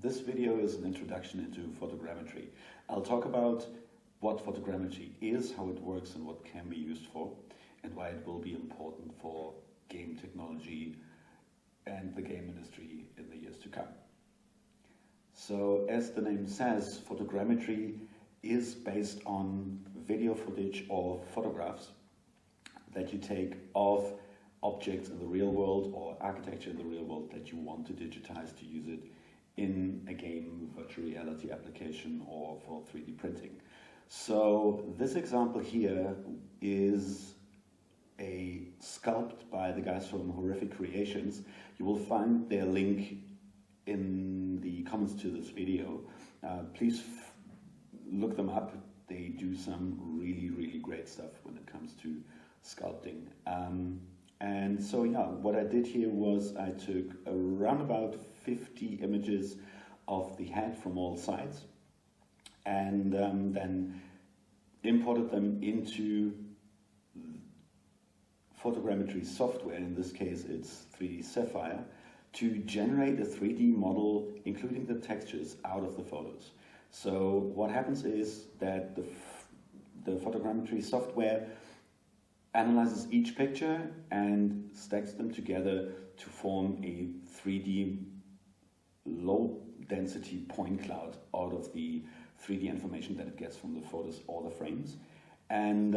This video is an introduction into photogrammetry. I'll talk about what photogrammetry is, how it works and what can be used for, and why it will be important for game technology and the game industry in the years to come. So, as the name says, photogrammetry is based on video footage or photographs that you take of objects in the real world or architecture in the real world that you want to digitize to use it in a game, virtual reality application, or for 3D printing. So this example here is a sculpt by the guys from Horrific Creations. You will find their link in the comments to this video. Please look them up. They do some really great stuff when it comes to sculpting. And so yeah, what I did here was I took around about 50 images of the head from all sides and then imported them into photogrammetry software. In this case it's 3D Sapphire, to generate a 3D model including the textures out of the photos. So what happens is that the photogrammetry software analyzes each picture and stacks them together to form a 3D low density point cloud out of the 3D information that it gets from the photos or the frames. And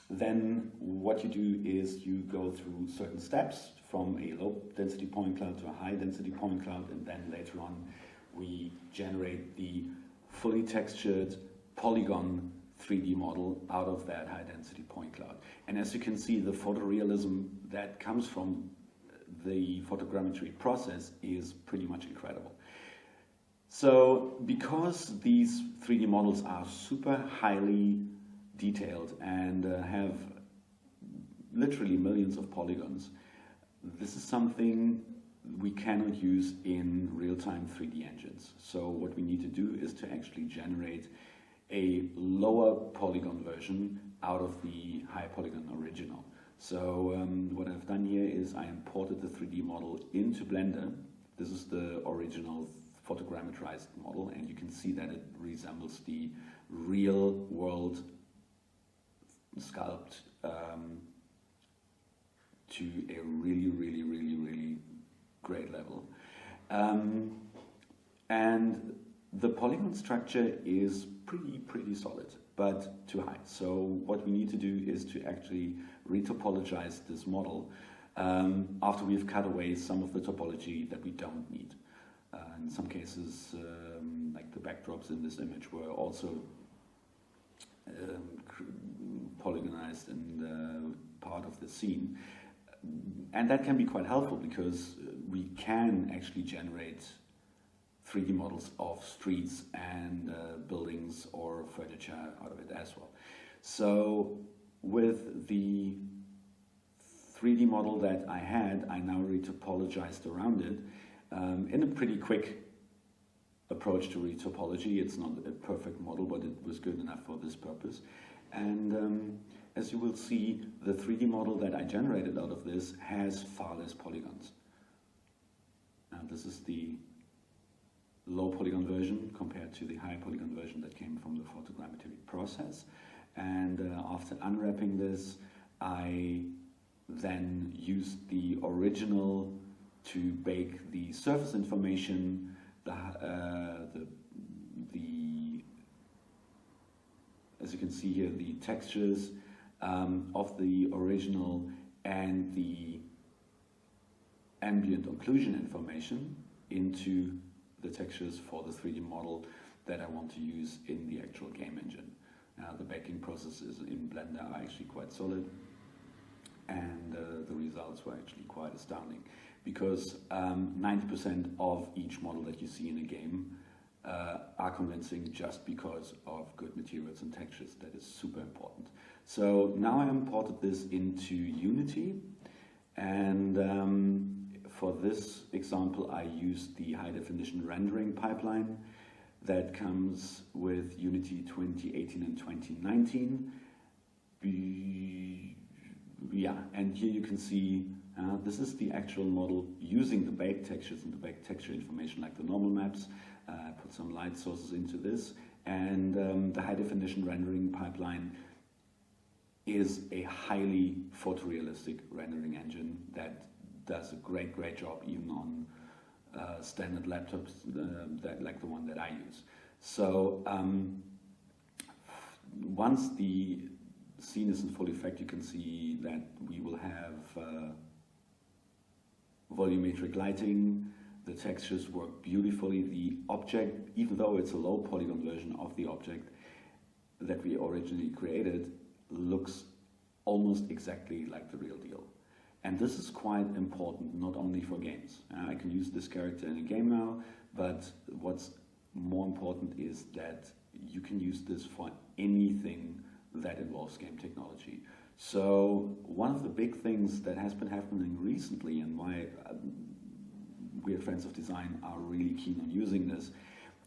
then what you do is you go through certain steps from a low density point cloud to a high density point cloud, and then later on we generate the fully textured polygon 3D model out of that high density point cloud. And as you can see, the photorealism that comes from the photogrammetry process is pretty much incredible. So because these 3D models are super highly detailed and have literally millions of polygons, this is something we cannot use in real-time 3D engines. So what we need to do is to actually generate a lower polygon version out of the high polygon original. So what I've done here is I imported the 3D model into Blender. This is the original photogrammetrized model, and you can see that it resembles the real world sculpt to a really great level. And the polygon structure is pretty solid, but too high. So what we need to do is to actually retopologize this model after we've cut away some of the topology that we don't need. In some cases, like the backdrops in this image were also polygonized and part of the scene. And that can be quite helpful because we can actually generate 3D models of streets and buildings or furniture out of it as well. So with the 3D model that I had, I now retopologized around it in a pretty quick approach to retopology. It's not a perfect model, but it was good enough for this purpose. And as you will see, the 3D model that I generated out of this has far less polygons. Now this is the low polygon version compared to the high polygon version that came from the photogrammetry process. And after unwrapping this, I then used the original to bake the surface information, as you can see here, the textures of the original and the ambient occlusion information into the textures for the 3D model that I want to use in the actual game engine. The baking processes in Blender are actually quite solid, and the results were actually quite astounding, because 90% of each model that you see in a game are convincing just because of good materials and textures. That is super important. So now I imported this into Unity, and for this example I used the high definition rendering pipeline that comes with Unity 2018 and 2019. Yeah, and here you can see This is the actual model using the baked textures and the baked texture information like the normal maps. Put some light sources into this, and the high definition rendering pipeline is a highly photorealistic rendering engine that does a great job even on standard laptops like the one that I use. So once the scene is in full effect, you can see that we will have volumetric lighting. The textures work beautifully. The object, even though it's a low polygon version of the object that we originally created, looks almost exactly like the real deal. And this is quite important, not only for games. I can use this character in a game now, but what's more important is that you can use this for anything that involves game technology. So one of the big things that has been happening recently, and why we at Friends of Design are really keen on using this,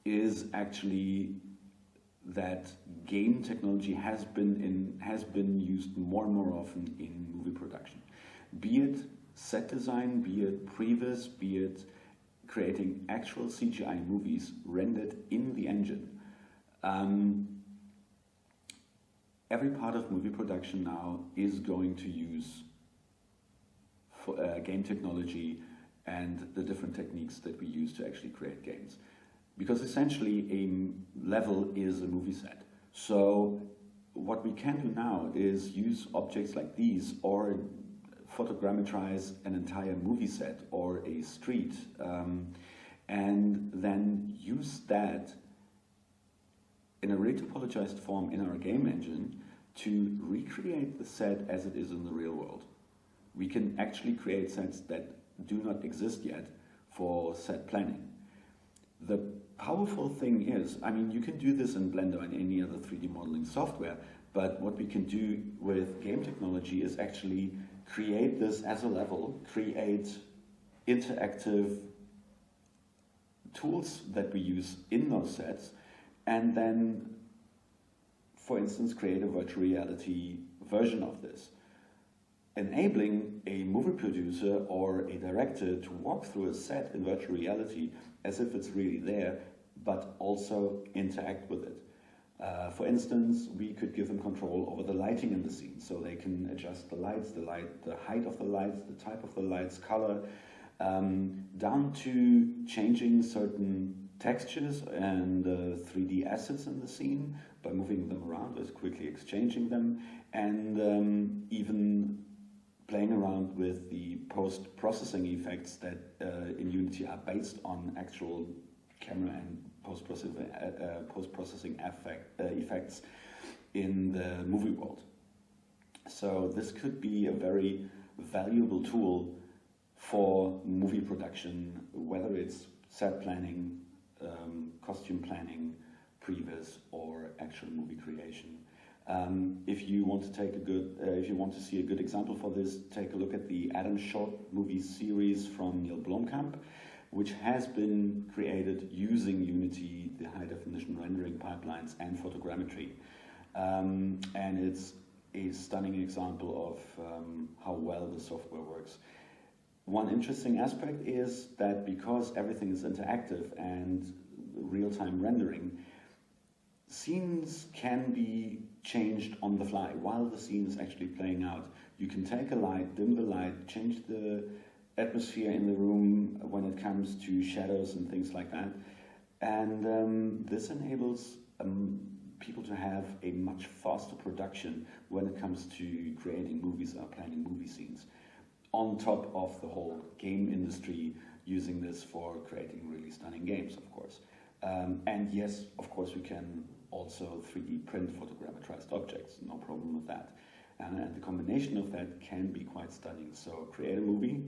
is actually that game technology has been used more and more often in movie production. Be it set design, be it previs, be it creating actual CGI movies rendered in the engine. Every part of movie production now is going to use game technology and the different techniques that we use to actually create games. Because essentially a level is a movie set. So what we can do now is use objects like these or photogrammetrize an entire movie set or a street and then use that in a retopologized form in our game engine to recreate the set as it is in the real world. We can actually create sets that do not exist yet for set planning. The powerful thing is, I mean, you can do this in Blender and any other 3D modeling software, but what we can do with game technology is actually create this as a level, create interactive tools that we use in those sets, and then, for instance, create a virtual reality version of this, enabling a movie producer or a director to walk through a set in virtual reality as if it's really there, but also interact with it. For instance, we could give them control over the lighting in the scene, so they can adjust the lights, the height of the lights, the type of the lights, color, down to changing certain textures and 3D assets in the scene by moving them around or quickly exchanging them, and even playing around with the post-processing effects that in Unity are based on actual camera and post-processing effects in the movie world. So this could be a very valuable tool for movie production, whether it's set planning, costume planning, previs, or actual movie creation. If you want to see a good example for this, take a look at the Adam short movie series from Neil Blomkamp, which has been created using Unity, the high definition rendering pipelines, and photogrammetry. And it's a stunning example of how well the software works. One interesting aspect is that because everything is interactive and real-time rendering, scenes can be changed on the fly while the scene is actually playing out. You can take a light, dim the light, change the atmosphere in the room when it comes to shadows and things like that. And this enables people to have a much faster production when it comes to creating movies or planning movie scenes, on top of the whole game industry using this for creating really stunning games, of course. And yes, of course, we can also 3D print photogrammetrized objects, no problem with that. And the combination of that can be quite stunning. So create a movie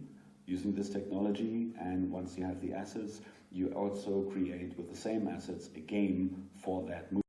using this technology, and once you have the assets, you also create with the same assets a game for that movie.